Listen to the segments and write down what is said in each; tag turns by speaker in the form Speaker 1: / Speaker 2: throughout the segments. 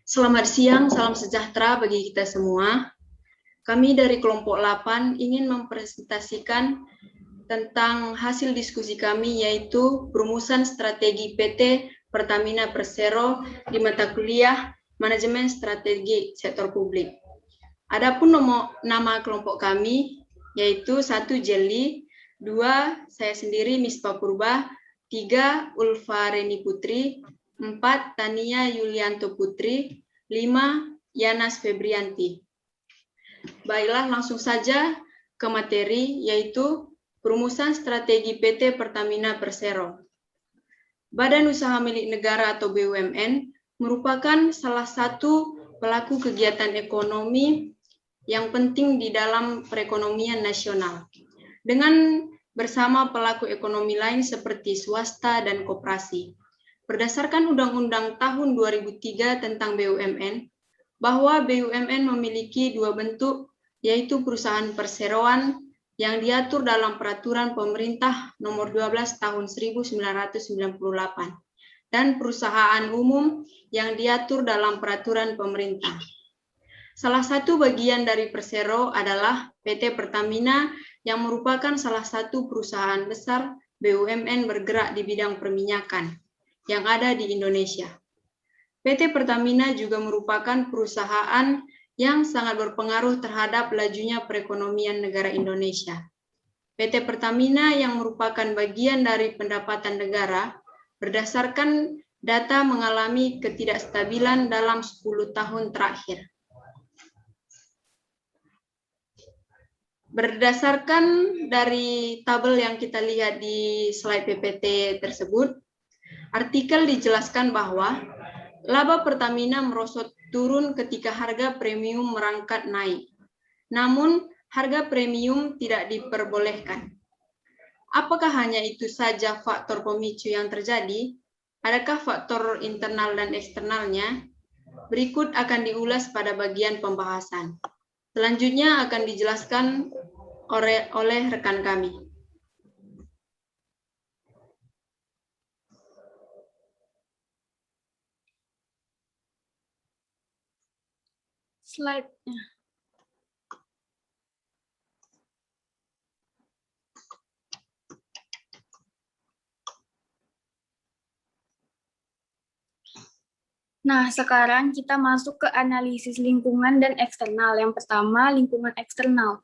Speaker 1: Selamat siang, salam sejahtera bagi kita semua. Kami dari kelompok 8 ingin mempresentasikan tentang hasil diskusi kami, yaitu perumusan strategi PT Pertamina Persero di mata kuliah Manajemen Strategi Sektor Publik. Adapun nama kelompok kami, yaitu 1 Jelly, 2 saya sendiri Misbah Purba, 3 Ulfa Reni Putri, 4 Tania Yulianto Putri, 5 Yanas Febrianti. Baiklah, langsung saja ke materi, yaitu perumusan strategi PT Pertamina Persero. Badan Usaha Milik Negara atau BUMN merupakan salah satu pelaku kegiatan ekonomi yang penting di dalam perekonomian nasional, dengan bersama pelaku ekonomi lain seperti swasta dan koperasi. Berdasarkan Undang-Undang Tahun 2003 tentang BUMN, bahwa BUMN memiliki dua bentuk, yaitu perusahaan perseroan yang diatur dalam Peraturan Pemerintah Nomor 12 Tahun 1998 dan perusahaan umum yang diatur dalam Peraturan Pemerintah. Salah satu bagian dari Persero adalah PT Pertamina yang merupakan salah satu perusahaan besar BUMN bergerak di bidang perminyakan yang ada di Indonesia. PT Pertamina juga merupakan perusahaan yang sangat berpengaruh terhadap lajunya perekonomian negara Indonesia. PT Pertamina yang merupakan bagian dari pendapatan negara berdasarkan data mengalami ketidakstabilan dalam 10 tahun terakhir. Berdasarkan dari tabel yang kita lihat di slide PPT tersebut, artikel dijelaskan bahwa laba Pertamina merosot turun ketika harga premium merangkak naik. Namun, harga premium tidak diperbolehkan. Apakah hanya itu saja faktor pemicu yang terjadi? Adakah faktor internal dan eksternalnya? Berikut akan diulas pada bagian pembahasan. Selanjutnya akan dijelaskan oleh rekan kami. Slide-nya. Nah, sekarang kita masuk ke analisis lingkungan dan eksternal. Yang pertama, lingkungan eksternal.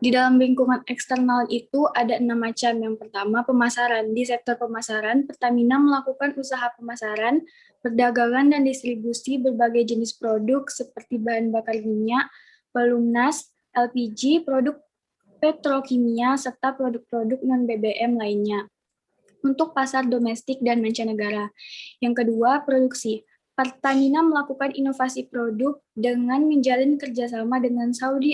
Speaker 1: Di dalam lingkungan eksternal itu ada 6 macam. Yang pertama, pemasaran. Di sektor pemasaran, Pertamina melakukan usaha pemasaran, perdagangan, dan distribusi berbagai jenis produk seperti bahan bakar minyak, pelunas, LPG, produk petrokimia, serta produk-produk non-BBM lainnya untuk pasar domestik dan mancanegara. Yang kedua, produksi. Pertamina melakukan inovasi produk dengan menjalin kerjasama dengan Saudi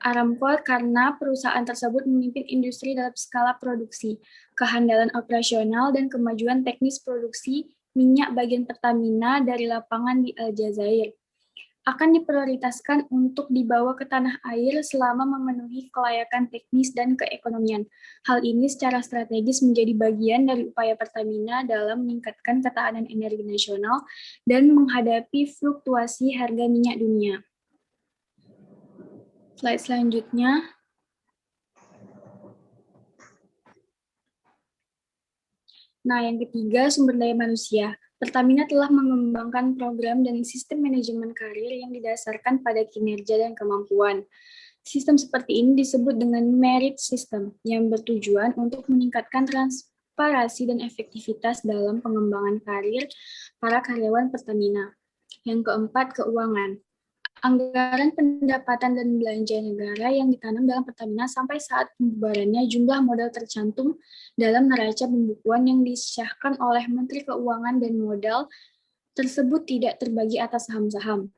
Speaker 1: Aramco karena perusahaan tersebut memimpin industri dalam skala produksi, kehandalan operasional, dan kemajuan teknis produksi minyak bagian Pertamina dari lapangan di Aljazair akan diprioritaskan untuk dibawa ke tanah air selama memenuhi kelayakan teknis dan keekonomian. Hal ini secara strategis menjadi bagian dari upaya Pertamina dalam meningkatkan ketahanan energi nasional dan menghadapi fluktuasi harga minyak dunia. Slide selanjutnya. Nah, yang ketiga, sumber daya manusia. Pertamina telah mengembangkan program dan sistem manajemen karir yang didasarkan pada kinerja dan kemampuan. Sistem seperti ini disebut dengan merit system, yang bertujuan untuk meningkatkan transparansi dan efektivitas dalam pengembangan karir para karyawan Pertamina. Yang keempat, keuangan. Anggaran pendapatan dan belanja negara yang ditanam dalam Pertamina sampai saat pembubarannya jumlah modal tercantum dalam neraca pembukuan yang disahkan oleh Menteri Keuangan dan modal tersebut tidak terbagi atas saham-saham.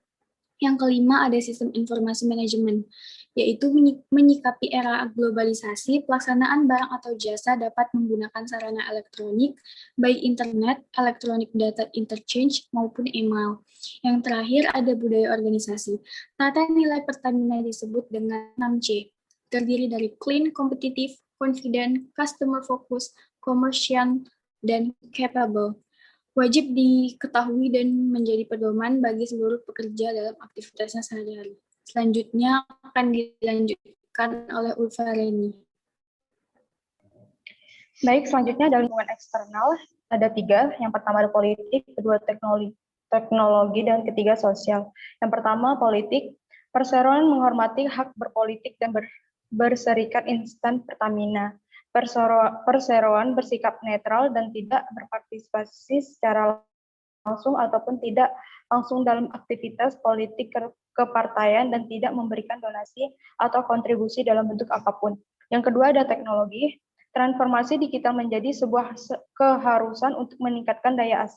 Speaker 1: Yang kelima ada sistem informasi manajemen, yaitu menyikapi era globalisasi, pelaksanaan barang atau jasa dapat menggunakan sarana elektronik, baik internet, electronic data interchange, maupun email. Yang terakhir ada budaya organisasi. Tata nilai Pertamina disebut dengan 6C, terdiri dari clean, competitive, confident, customer focus, commercial, dan capable.
Speaker 2: wajib diketahui dan menjadi pedoman bagi seluruh pekerja dalam aktivitasnya sehari-hari. Selanjutnya akan dilanjutkan oleh Ulfa Reni.
Speaker 3: Baik, selanjutnya ada lingkungan eksternal. Ada 3. Yang pertama ada politik, kedua teknologi, dan ketiga sosial. Yang pertama politik. Perseroan menghormati hak berpolitik dan berserikat instan Pertamina. Perseroan bersikap netral dan tidak berpartisipasi secara langsung ataupun tidak langsung dalam aktivitas politik kepartaian dan tidak memberikan donasi atau kontribusi dalam bentuk apapun. Yang kedua ada teknologi. Transformasi digital menjadi sebuah keharusan untuk meningkatkan daya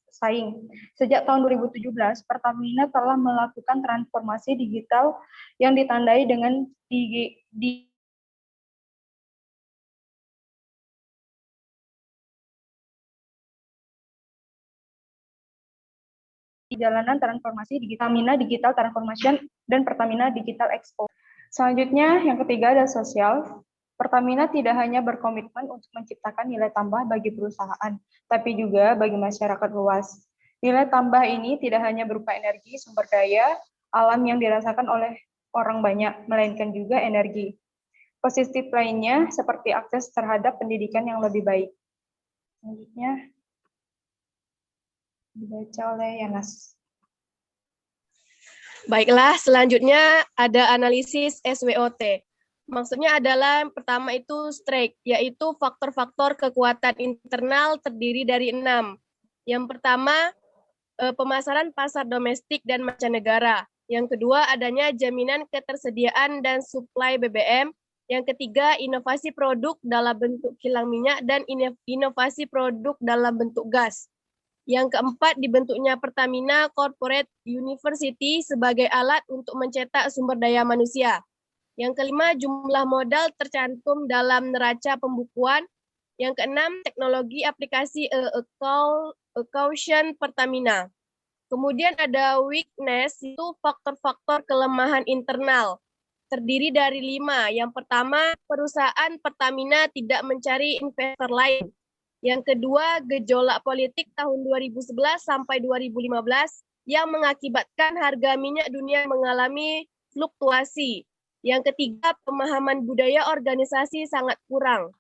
Speaker 3: saing. Sejak tahun 2017, Pertamina telah melakukan transformasi digital yang ditandai dengan jalanan transformasi digital, Pertamina Digital Transformation dan Pertamina Digital Expo. Selanjutnya, yang ketiga ada sosial. Pertamina tidak hanya berkomitmen untuk menciptakan nilai tambah bagi perusahaan, tapi juga bagi masyarakat luas. Nilai tambah ini tidak hanya berupa energi, sumber daya, alam yang dirasakan oleh orang banyak, melainkan juga energi positif lainnya seperti akses terhadap pendidikan yang lebih baik. Selanjutnya dibaca oleh Yanas.
Speaker 4: Baiklah, selanjutnya ada analisis SWOT. Maksudnya adalah yang pertama itu strike, yaitu faktor-faktor kekuatan internal terdiri dari 6. Yang pertama, pemasaran pasar domestik dan mancanegara. Yang kedua, adanya jaminan ketersediaan dan suplai BBM. Yang ketiga, inovasi produk dalam bentuk kilang minyak dan inovasi produk dalam bentuk gas. Yang keempat, dibentuknya Pertamina Corporate University sebagai alat untuk mencetak sumber daya manusia. Yang kelima, jumlah modal tercantum dalam neraca pembukuan. Yang keenam, teknologi aplikasi acquisition Pertamina. Kemudian ada weakness, itu faktor-faktor kelemahan internal. Terdiri dari 5. Yang pertama, perusahaan Pertamina tidak mencari investor lain. Yang kedua, gejolak politik tahun 2011 sampai 2015 yang mengakibatkan harga minyak dunia mengalami fluktuasi. Yang ketiga, pemahaman budaya organisasi sangat kurang.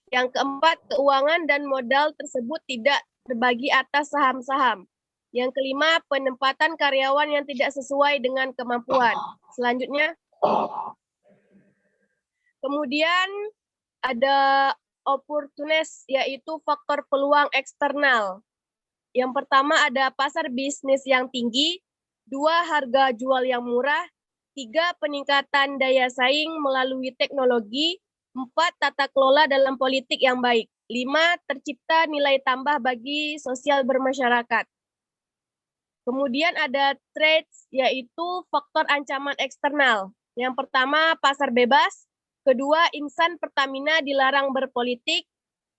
Speaker 4: Yang keempat, keuangan dan modal tersebut tidak terbagi atas saham-saham. Yang kelima, penempatan karyawan yang tidak sesuai dengan kemampuan. Selanjutnya, kemudian ada opportunities, yaitu faktor peluang eksternal. Yang pertama ada pasar bisnis yang tinggi, 2, harga jual yang murah, 3, peningkatan daya saing melalui teknologi, 4, tata kelola dalam politik yang baik, 5, tercipta nilai tambah bagi sosial bermasyarakat. Kemudian ada threats, yaitu faktor ancaman eksternal. Yang pertama pasar bebas, kedua insan Pertamina dilarang berpolitik,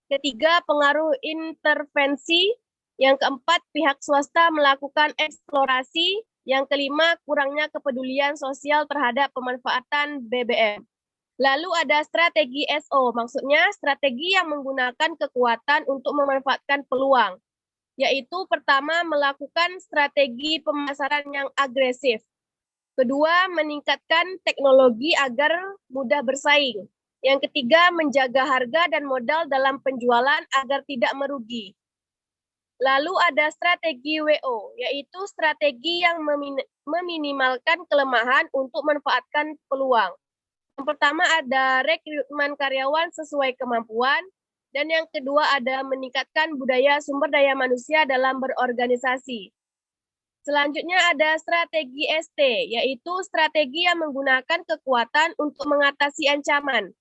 Speaker 4: ketiga pengaruh intervensi, yang keempat pihak swasta melakukan eksplorasi, yang kelima kurangnya kepedulian sosial terhadap pemanfaatan BBM. Lalu ada strategi SO, maksudnya strategi yang menggunakan kekuatan untuk memanfaatkan peluang, yaitu pertama melakukan strategi pemasaran yang agresif, kedua meningkatkan teknologi agar mudah bersaing, yang ketiga menjaga harga dan modal dalam penjualan agar tidak merugi. Lalu ada strategi WO, yaitu strategi yang meminimalkan kelemahan untuk memanfaatkan peluang. Yang pertama ada rekrutmen karyawan sesuai kemampuan, dan yang kedua ada meningkatkan budaya sumber daya manusia dalam berorganisasi. Selanjutnya ada strategi ST, yaitu strategi yang menggunakan kekuatan untuk mengatasi ancaman.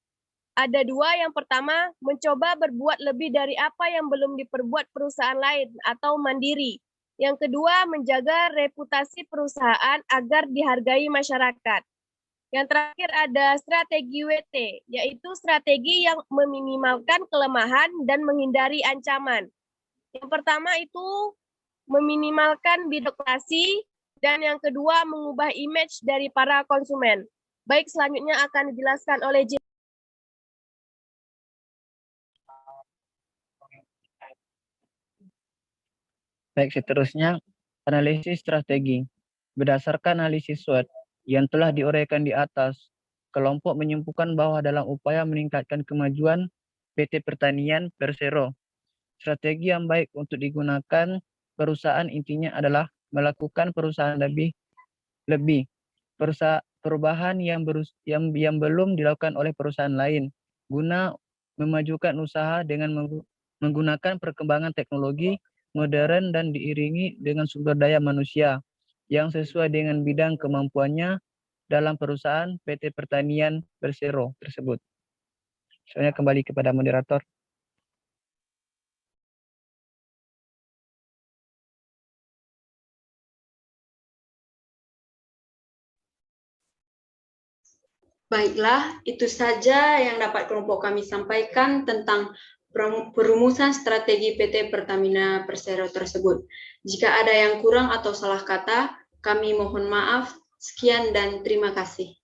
Speaker 4: Ada 2, yang pertama mencoba berbuat lebih dari apa yang belum diperbuat perusahaan lain atau mandiri. Yang kedua menjaga reputasi perusahaan agar dihargai masyarakat. Yang terakhir ada strategi WT, yaitu strategi yang meminimalkan kelemahan dan menghindari ancaman. Yang pertama itu meminimalkan birokrasi, dan yang kedua mengubah image dari para konsumen. Baik, selanjutnya akan dijelaskan oleh Jim.
Speaker 5: Baik, seterusnya analisis strategi. Berdasarkan analisis SWOT yang telah diuraikan di atas, kelompok menyimpulkan bahwa dalam upaya meningkatkan kemajuan PT Pertanian Persero, strategi yang baik untuk digunakan perusahaan intinya adalah melakukan perusahaan perubahan yang belum dilakukan oleh perusahaan lain guna memajukan usaha dengan menggunakan perkembangan teknologi modern dan diiringi dengan sumber daya manusia yang sesuai dengan bidang kemampuannya dalam perusahaan PT Pertanian Persero tersebut. Saya kembali kepada moderator.
Speaker 1: Baiklah, itu saja yang dapat kelompok kami sampaikan tentang perumusan strategi PT Pertamina Persero tersebut. Jika ada yang kurang atau salah kata, kami mohon maaf. Sekian dan terima kasih.